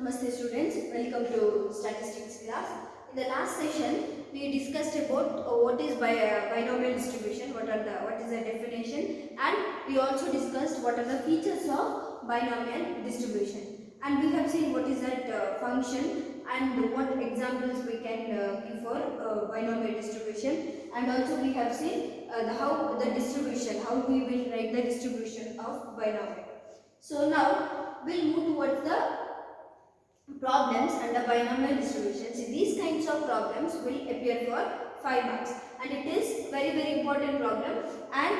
Namaste students, welcome to statistics class. In the last session, we discussed about what is binomial distribution, what is the definition, and we also discussed what are the features of binomial distribution. And we have seen what is that function and what examples we can give for binomial distribution. And also we have seen how we will write the distribution of binomial. So now we'll move towards the problems under binomial distribution. See, these kinds of problems will appear for 5 marks, and it is very important problem, and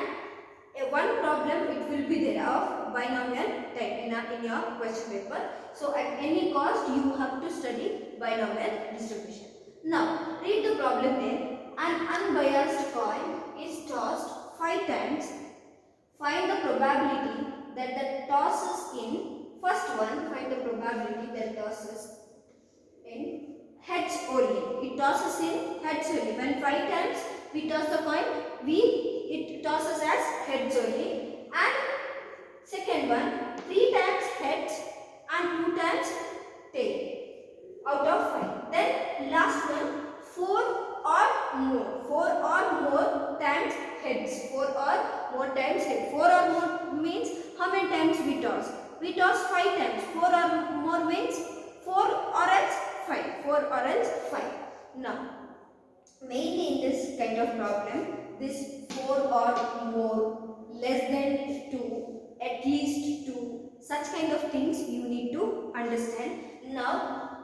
one problem it will be there of binomial type in your question paper. So at any cost you have to study binomial distribution. Now read the problem there. An unbiased coin is tossed 5 times. Find the probability that the tosses in first one, find the probability that tosses in heads only. It tosses in heads only. When 5 times we toss the coin, it tosses as heads only. And second one, 3 times heads and 2 times tail out of 5. Then last one, 4 or more times heads. 4 or more times heads. 4 or more means how many times we toss? We toss 5 times. 4 or more means 4 or else 5. 4 or else 5. Now, mainly in this kind of problem, this 4 or more, less than 2, at least 2, such kind of things you need to understand. Now,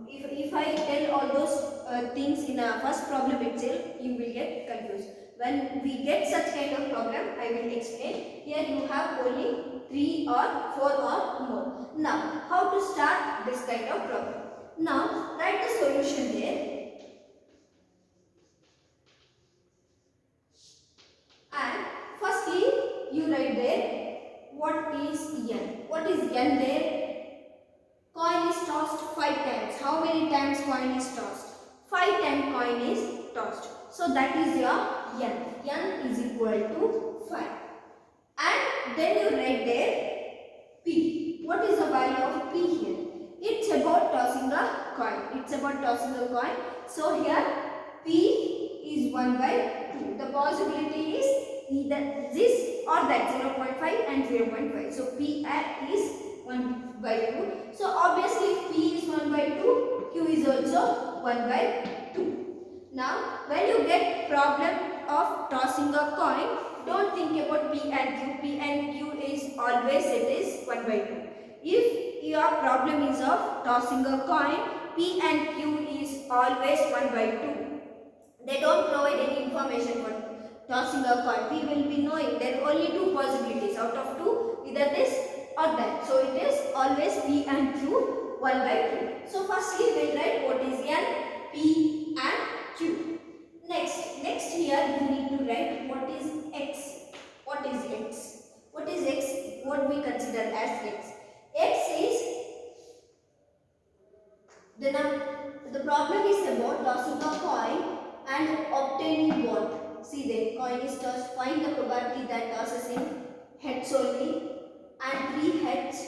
if I tell all those things in a first problem itself, you will get confused. When we get such kind of problem, I will explain. Here you have only 3 or 4 or more. Now, how to start this kind of problem? Now, write the solution there. And firstly, you write there, what is n? What is n there? Coin is tossed 5 times. How many times coin is tossed? 5 times coin is tossed. So that is your n. n is equal to 5. And then you write there p. What is the value of p here? It's about tossing a coin. It's about tossing a coin. So here p is 1 by 2. The possibility is either this or that, 0.5 and 0.5. So p is 1 by 2. So obviously if p is 1 by 2, q is also 1 by 2. Now when you get problem of tossing a coin, don't think about p and q. P and q is always it is 1 by 2. If your problem is of tossing a coin, p and q is always 1 by 2. They don't provide any information for tossing a coin. We will be knowing there are only 2 possibilities out of 2, either this or that. So it is always p and q 1 by 2. So firstly we will write what is n, p and q. Next here you need to write what is x. What is x? What is x? What we consider as x? X is the problem is about tossing a coin and obtaining what? See there, coin is tossed. Find the probability that tosses in heads only and 3 heads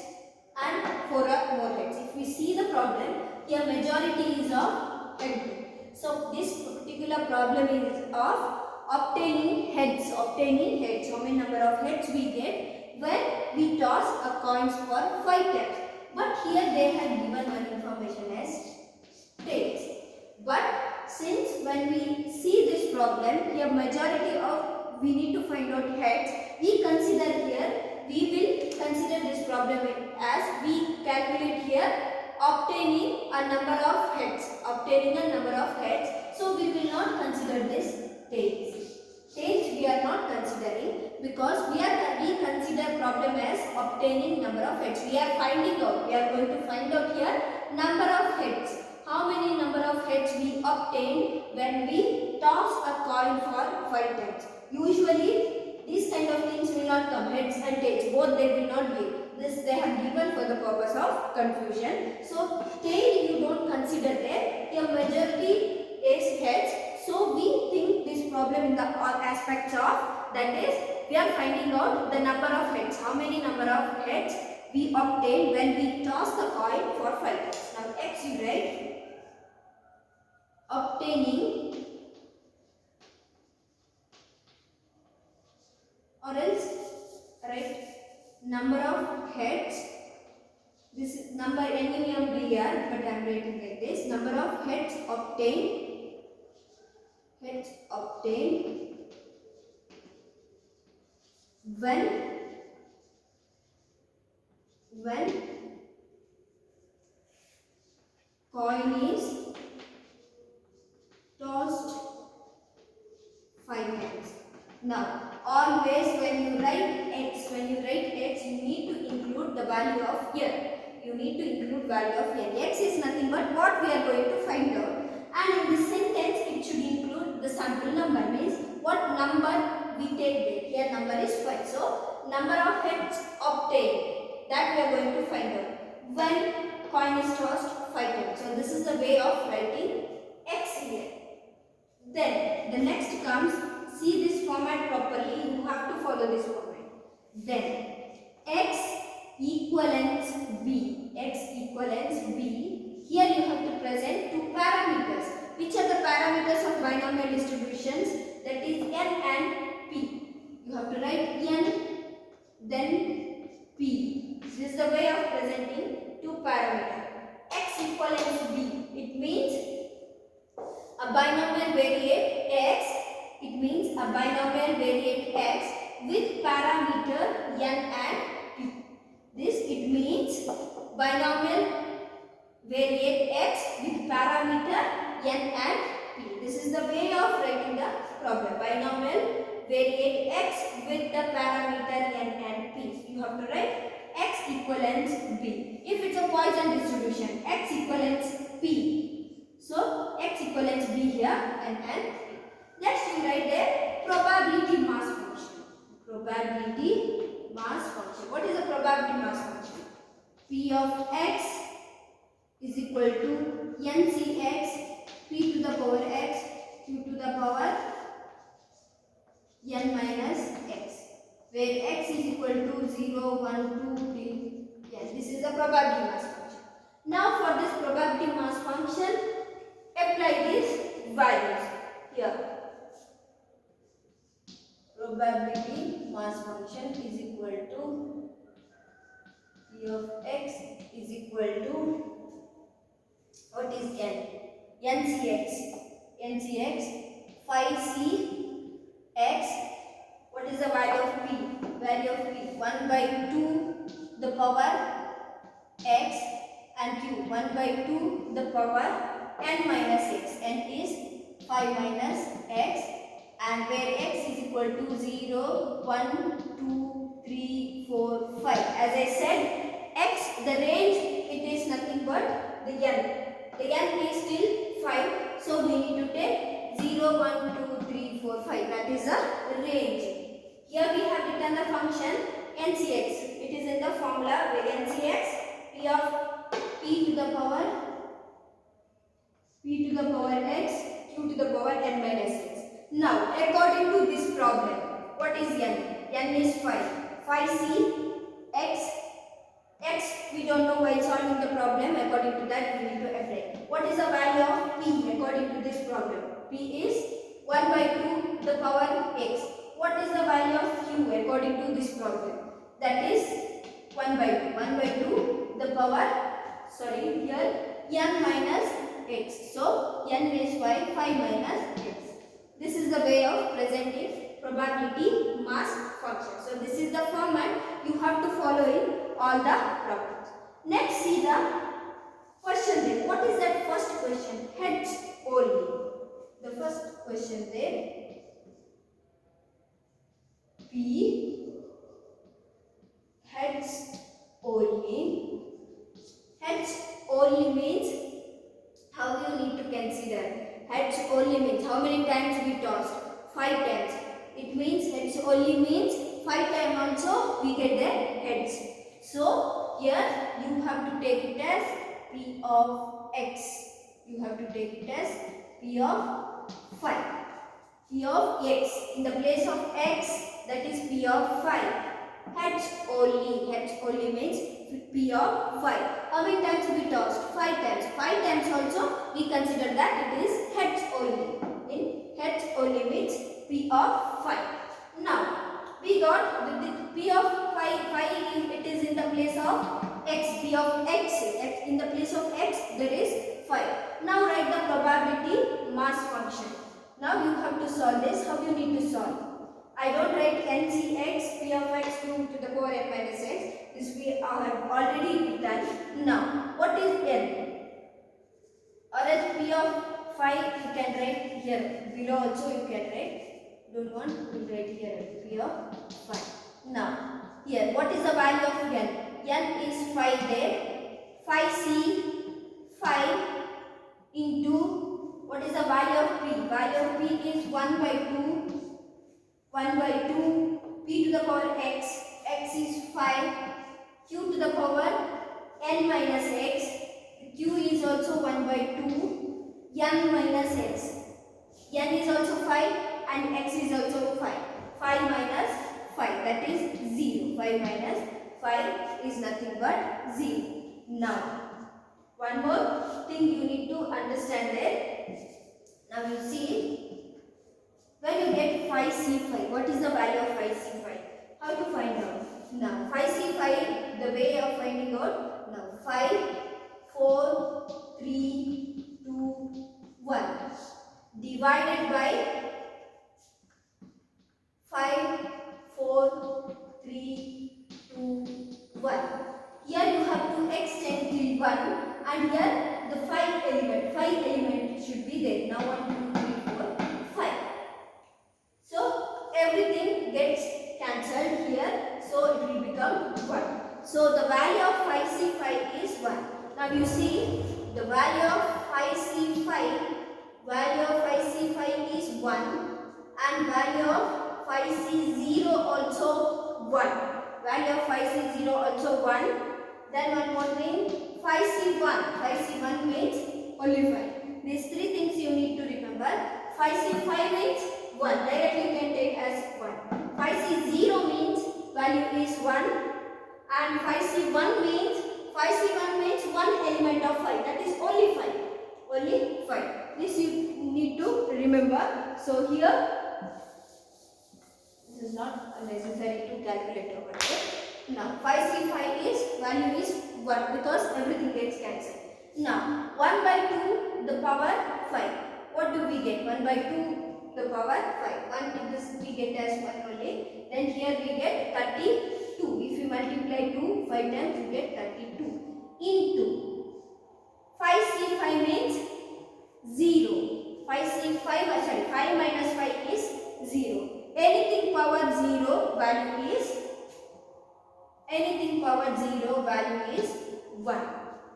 and 4 or more heads. If we see the problem, here majority is of head. So this particular problem is of obtaining heads. Obtaining heads. How many number of heads we get when we toss a coins for 5 times. But here they have given one information as tails. But since when we see this problem, here majority of we need to find out heads. We consider here, we will consider this problem as we calculate here obtaining a number of heads. Obtaining a number of heads. So we will not consider this tails. Tails we are not considering because we consider problem as obtaining number of heads. We are finding out. We are going to find out here number of heads. How many number of heads we obtain when we toss a coin for 5 times. Usually these kind of things will not come. Heads and tails both they will not give. This they have given for the purpose of confusion. So tail you don't consider there. Your majority is heads. So we think this problem in the all aspects of, that is we are finding out the number of heads. How many number of heads we obtain when we toss the coin for 5 times. Now x you write obtaining, or else write number of heads. This is number ending of BR, but I am writing like this. Number of heads obtained when coin is tossed 5 times. Now always when you write x, you need to include the value of n. You need to include value of n. X is nothing but what we are going to find out, and in this sentence it should include the sample number, means what number we take there. Here number is 5, so number of heads obtained, that we are going to find out when coin is tossed 5 times. So this is the way of writing x here. Then the next comes, see this format properly, you have to follow this format. Then x equivalents b, here you have to present two parameters. Which are the parameters of binomial distributions? That is n and p. You have to write n, then p. This is the way of presenting two parameters. X equivalents b, it means a binomial variate x, with parameter n and p. This it means binomial variate x with parameter n and p. This is the way of writing the problem. Binomial variate x with the parameter n and p. So you have to write x equivalents b. If it's a Poisson distribution, x equivalents p. So x equivalents b here and p. Next you write the probability mass function. What is the probability mass function? P of x is equal to ncx p to the power x q to the power n minus x, where x is equal to 0, 1, 2, 3. Yes, this is the probability mass function. Now for this probability mass function, apply these values here. Probability mass function is equal to P of x is equal to, what is n? ncx 5c x. What is the value of p? 1 by 2 the power x, and q 1 by 2 the power n minus x. N is 5 minus x, and where x is equal to 0, 1, 2, 3, 4, 5. As I said, x, the range, it is nothing but the n. The n is still 5, so we need to take 0, 1, 2, 3, 4, 5. That is the range. Here we have written the function ncx. It is in the formula where ncx p of p to the power x, q to the power n minus x. Now, according to this problem, what is n? N is 5. 5c x we don't know while solving the problem. According to that, we need to apply. What is the value of p according to this problem? P is 1 by 2 the power x. What is the value of q according to this problem? That is 1 by 2. 1 by 2 the power, here n minus x. So n is 5 minus x. This is the way of presenting probability mass function. So this is the format you have to follow in all the problems. Next, see the question there. What is that first question? Heads only. The first question there. P heads only. Heads only means how you need to consider. Heads only means how many times we tossed? 5 times. It means heads only means 5 times also we get the heads. So here you have to take it as P of x. You have to take it as P of 5. P of x. In the place of x, that is P of 5. heads only. Heads only means P of 5. How many times we tossed? 5 times. 5 times also we consider that it is heads only. In heads only means P of 5. Now we got the P of 5. 5 is, it is in the place of x. P of x. In the place of x there is 5. Now write the probability mass function. Now you have to solve this. How you need to solve? I don't write NCX P of x 2 to the power n minus x. This we have already done. Now what is n? Or else P of 5 you can write here. Below also you can write. Don't want to write here. P of 5. Now here what is the value of n? N is 5 there. 5c 5 into what is the value of p? Value of p is 1 by 2. 1 by 2 p to the power x. X is 5. Q to the power n minus x. Q is also 1 by 2. N minus x. N is also 5 and x is also 5. 5 minus 5, that is 0. 5 minus 5 is nothing but 0. Now one more thing you need to understand there. Now you see, when you get 5c5, what is the value of 5c5? How to find out? Now 5c5, the way of finding out. Now 5, 4, 3, 2, 1 divided by 5, 4, 3, 2, 1. Here you have to extend till 1 and here the 5 element should be there. Now 1, 2, 3, 4, 5. So everything gets cancelled here, so it will become 1. So the value of 5c5 is 1. Now you see the value of 5c5 is 1 and value of 5c0 also 1. Value of 5c0 also 1. Then one more thing, 5c1. 5c1 means only 5. These three things you need to remember. 5c5 means 1. Directly you can take as 1. 5c0 means value is 1. And 5c1 means 1 element of 5. That is only 5. Only 5. This you need to remember. So here, this is not necessary to calculate over here. Now 5c5 is value is 1 because everything gets cancelled. Now 1 by 2 the power 5. What do we get? 1 by 2 the power 5. 1 in this we get as 1 only. Then here we get 32. If you multiply 2 5 times you get 32 into 5c5 means 0. 5 minus 5 is 0. Anything power 0 value is 1.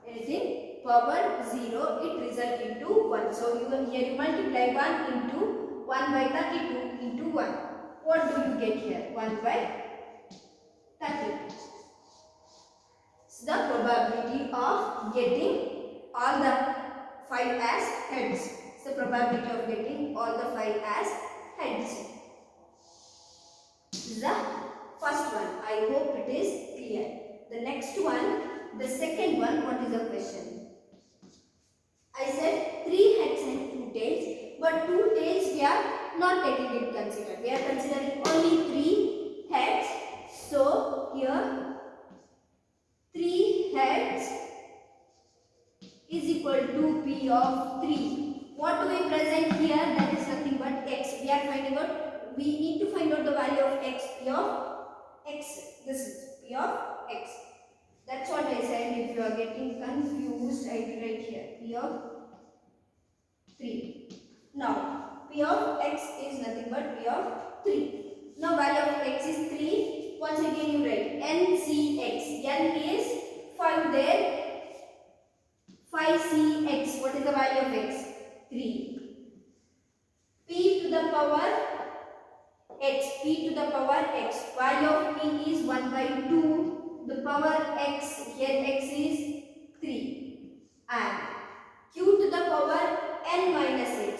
Anything power 0 it results into 1. So here you multiply 1 into 1 by 32 into 1. What do you get here? 1 by 32. It's the probability of getting all the 5 as heads. It's the probability of getting all the 5 as heads. This is the first one. I hope it is clear. The next one, the second one, what is the question? I said 3 heads and 2 tails, but 2 tails we are not taking it considered. We are considering only 3 heads. So here 3 heads is equal to P of 3. What do we present here? That is nothing but x. We are finding out. We need to find out the value of x. P of x. This is P of x. That's what I said. If you are getting confused, I will write here P of 3. Now P of x is nothing but P of 3. Now value of x is 3. Once again you write NCX. N is 5 there. 5cx. What is the value of x? 3. P to the power x. P to the power x. Value of p is 1 by 2. The power x. Here x is 3. And q to the power n minus x.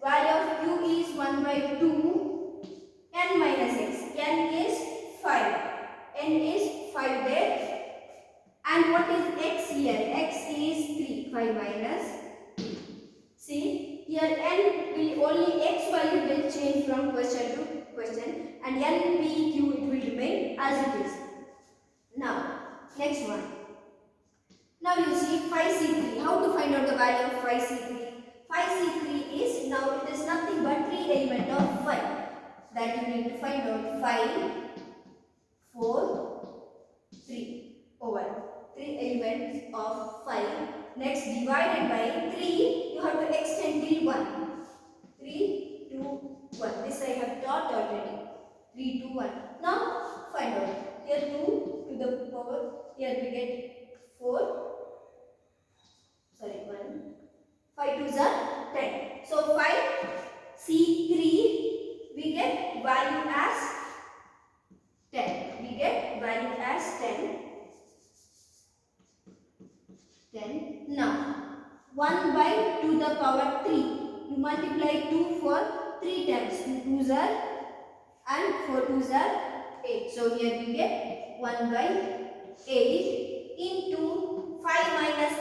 Value of q is 1 by 2. N minus x. N is 5. N 5 minus. See, here n will only x value will change from question to question, and n, p, q it will remain as it is. Now, next one. Now you see 5c3. How to find out the value of 5c3? 5c3 is, now it is nothing but 3 element of 5. That you need to find out. 5, 4, 3 over 3 elements of 5. Next, divided by 3, you have to extend till 1. 3, 2, 1. This I have taught already. 3, 2, 1. Now find out. Here 2 to the power, here we get 4. Sorry, 1. 5 2s are 10. So 5 C3 we get value as 10. We get value as 10. 10. Now 1 by 2 the power 3. You multiply 2 for 3 times. 2 2s are and 4 2s are 8. So here we get 1 by 8 into 5 minus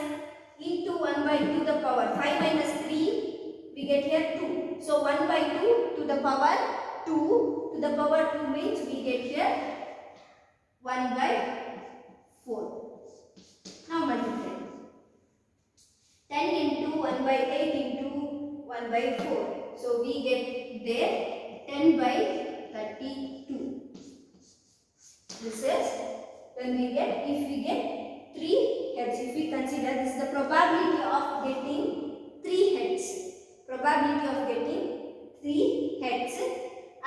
into 1 by 2 the power 5 minus 3 we get here 2. So 1 by 2 to the power 2 to the power 2 means we get here 1 by 4. Now multiply 10 into 1 by 8 into 1 by 4. So we get there 10 by 32. This is when we get, if we get 3 heads, if we consider this is the probability of getting 3 heads. Probability of getting 3 heads,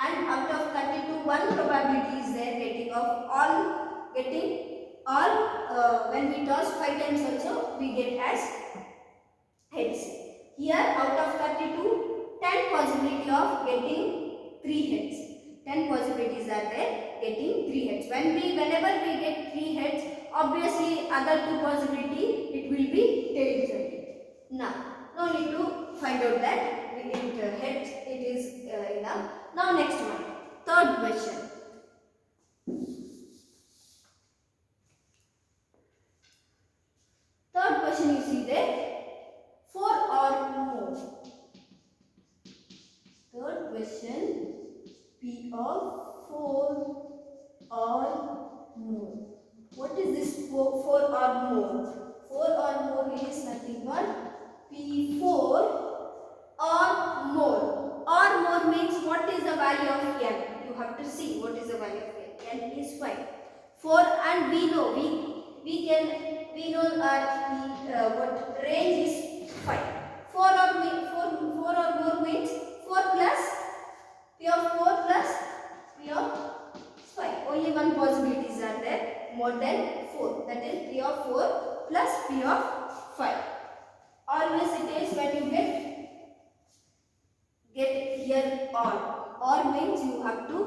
and out of 32 one probability is there getting of all when we toss 5 times also we get as heads. Here out of 32 10 possibility of getting 3 heads. 10 possibilities are there getting 3 heads. Whenever we get 3 heads, obviously other 2 possibility it will be tails only. Now, no need to find out that we get heads, it is enough. Now next one, third question. Third question you see there, 4 or more. Third question, P of 4 or more. What is this 4 or more? 4 or more is nothing but P4 or more. Or more means what is the value of n? You have to see what is the value of n. N is 5. 4 and we know our what range is 5. 4 or more means 4 plus P of 4 plus P of 5. Only one possibilities are there more than 4. That is P of 4 plus P of 5. Always it is when you get here or. Or means you have to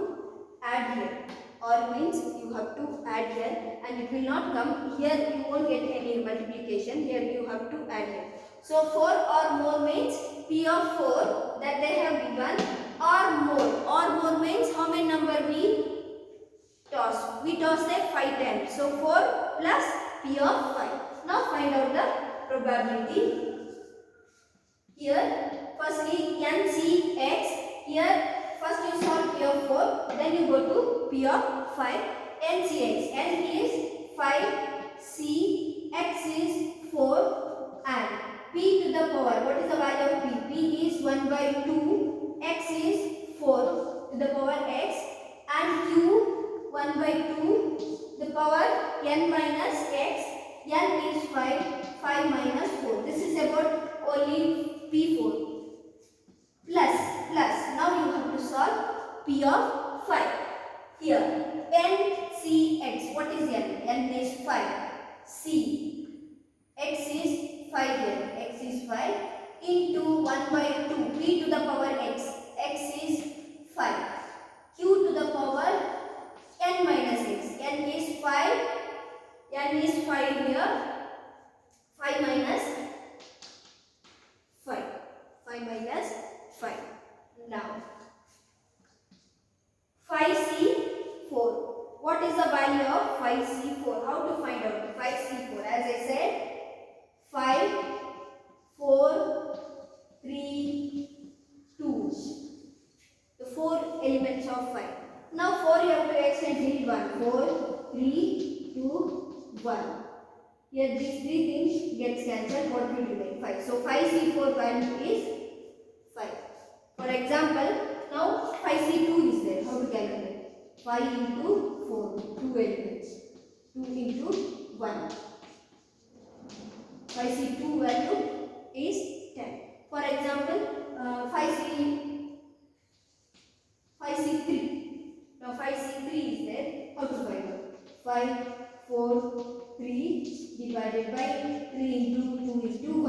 add here. Or means you have to add here, and it will not come here. You won't get any multiplication. Here you have to add here. So 4 or more means P of 4 that they have given or more. Or more means how many number we toss? We toss them 5 times. So 4 plus P of 5. Now find out the probability. Here firstly NCX. Here first you solve P of 4, then you go to P of 5. NCX. N is 5, C, X is 4, and P to the power. What is the value of P? P is 1 by 2, X is 4 to the power X, and Q 1 by 2 the power N minus X. N is 5 minus 4. This is about only P4. Plus. Now you have to solve P of 5. Here NCX. What is N? N is 5. C. X is 5 here. X is 5 into 1 by 2. P to the power X. X is 5. Q to the power N minus X. N is 5. N is 5 here. 5 minus 5. 5 minus 5. Now 5C4. What is the value of 5C4? How to find out 5C4? As I said, 5 of 5. Now 4 you have to extend till 1. 4, 3, 2, 1. Here these three things gets cancelled. What will remain? 5. So 5C4 value is 5. For example, now 5C2 is there. How to calculate? 5 into 4. 2 elements. 2 into 1. 5C2 value is 10. For example, 5C3. Now 5C3 is there. How to find out? 5, 4, 3 divided by 3 into 2 into 1.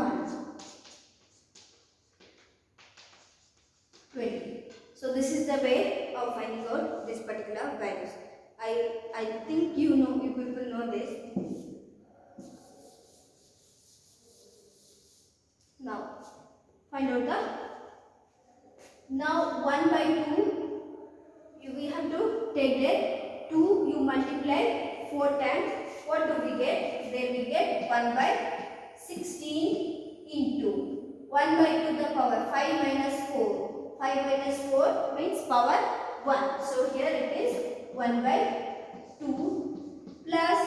20. So this is the way of finding out this particular values. I think you people know this. Now find out the 1 by 2 we have to take there 2 you multiply 4 times. What do we get? There we get 1 by 16 into 1 by 2 the power 5 minus 4. 5 minus 4 means power 1. So here it is 1 by 2 plus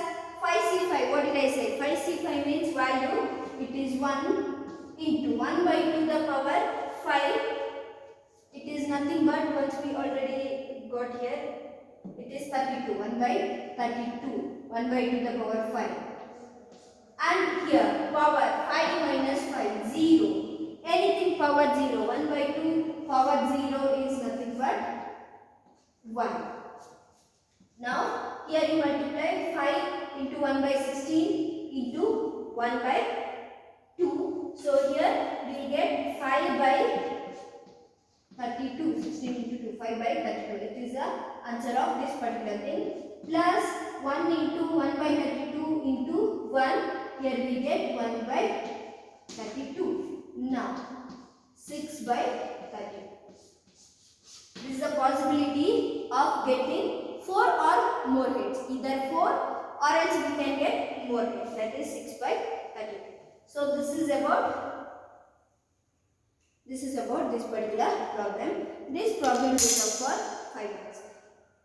5C5. What did I say? 5C5 means value. It is 1 into 1 by 2 the power 5. It is nothing but once we already got here. It is 32. 1 by 32. 1 by 2 the power 5. And here power 5 minus 5 0. Anything power 0. 1 by 2 power 0 is nothing but 1. Now here you multiply 5 into 1 by 16 into 1 by 2. So here we will get 5 by 32. 16 into 2. 5 by 32. It is the answer of this particular thing. Plus 1 into 1 by 32 into 1. Here we get 1 by 32. Now 6 by 32. This is the possibility of getting 4 or more hits. Either 4 or else we can get more hits. That is 6 by 32. So this is about this particular problem. This problem is up for 5 marks.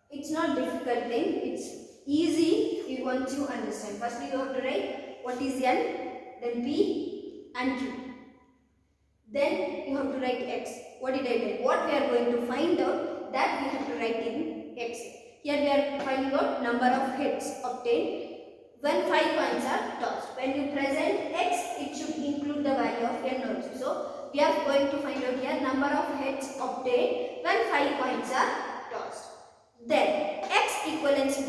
It's not difficult thing. It's easy once you understand. Firstly you have to write what is N, then P and Q. Then you have to write X. What did I tell? What we are going to find out, that we have to write in X. Here we are finding out number of hits obtained when 5 coins are tossed. When you present X, it should include the value of N also. So we are going to find out here number of hits obtained when 5 coins are tossed. Then X equivalents B.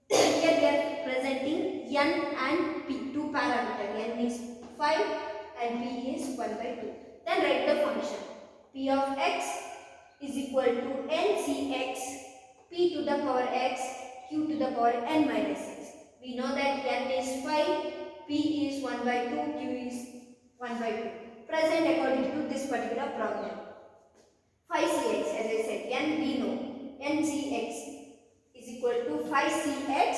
Here we are presenting N and P, two parameters. N is 5 and P is 1 by 2. Then write the function. P of X is equal to NCX, P to the power X, Q to the power N minus X. We know that N is 5, P is 1 by 2, Q is 1 by 2. Present according to this particular problem. 5CX, as I said, N we know. NCX is equal to 5CX,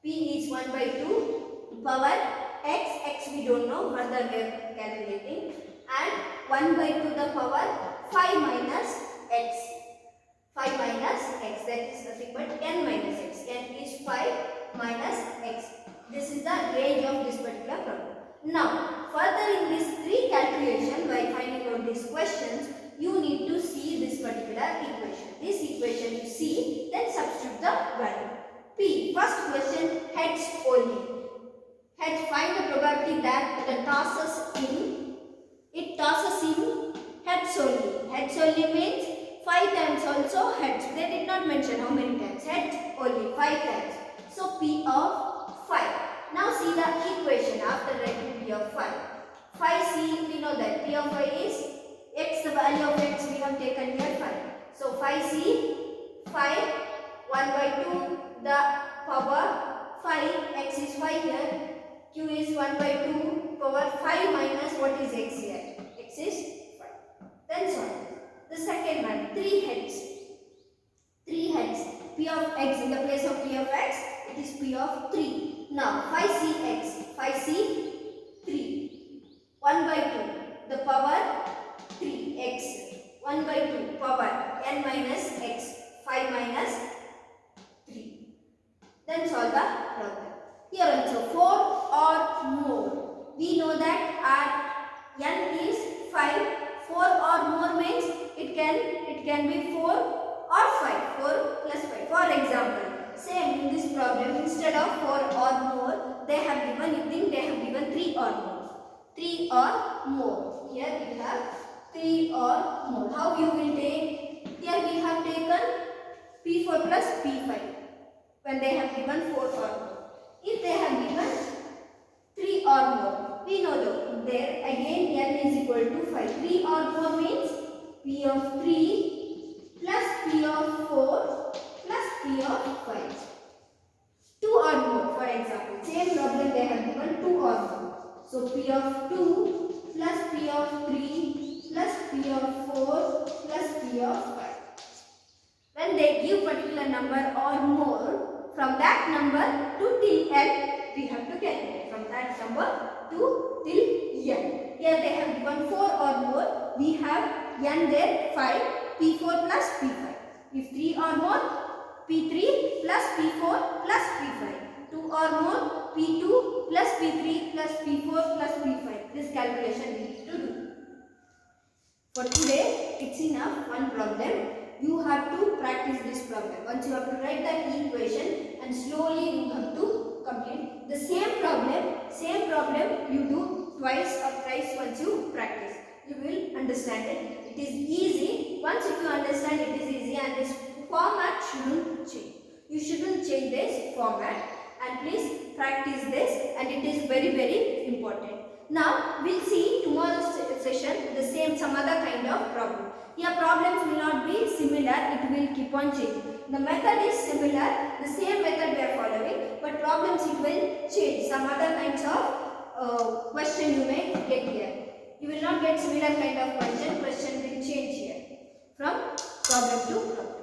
P is 1 by 2, power X, X we don't know, further we are calculating, and 1 by 2 the power 5 minus X. 5 minus X, that is nothing but N minus X. N is 5 minus X. This is the range of this particular problem. Now, further in this 3 calculation, by finding out these questions, you need to see this particular equation. This equation you see, then substitute the value. P, first question, heads only. Heads, find the probability that the tosses in, it tosses in heads only. Heads only means 5 times also heads. They did not mention how many times. Heads only, 5 times. So P of 5. Now see the equation after writing P of 5. 5C, we know that P of 5 is X, the value of X we have taken here 5. So 5C, 5, 1 by 2, the power 5, X is 5 here, Q is 1 by 2, power 5 minus what is X here? X is 5. Then solve. The second one, 3 heads. 3 heads. P of X, in the place of P of X, it is P of 3. Now 5CX, 5C, 3. 1 by 2, the power 3x. 1 by 2 power n minus x, 5 minus 3. Then solve the problem. Here also 4 or more. We know that our n is 5. 4 or more means it can be 4 or 5. 4 plus 5. For example, same in this problem, instead of 4 or more, they have given 3 or more. 3 or more. Here we have 3 or more. How you will take? Here we have taken P4 plus P5 when they have given 4 or more. If they have given 3 or more, we know that there again n is equal to 5. 3 or more means P of 3 plus P of 4 plus P of 5. 2 or more, for example, same problem they have given 2 or more. So P of 2 plus P of 3 plus P of 4 plus P of 5. When they give particular number or more, from that number to till n, we have to calculate. From that number to till n. Here they have given 4 or more, we have n there 5, P4 plus P5. If 3 or more, P3 plus P4 plus P5. 2 or more, P2 plus P3 plus P4 plus P5. This calculation we need to do. For today, it's enough one problem. You have to practice this problem. Once you have to write the equation and slowly you have to complete the same problem you do twice or thrice once you practice. You will understand it. It is easy. Once if you understand it is easy, and this format shouldn't change. You shouldn't change this format, and please practice this, and it is very, very important. Now we'll see tomorrow's session some other kind of problem. Here problems will not be similar, it will keep on changing. The method is similar, the same method we are following, but problems it will change. Some other kinds of question you may get here. You will not get similar kind of question will change here from problem to problem.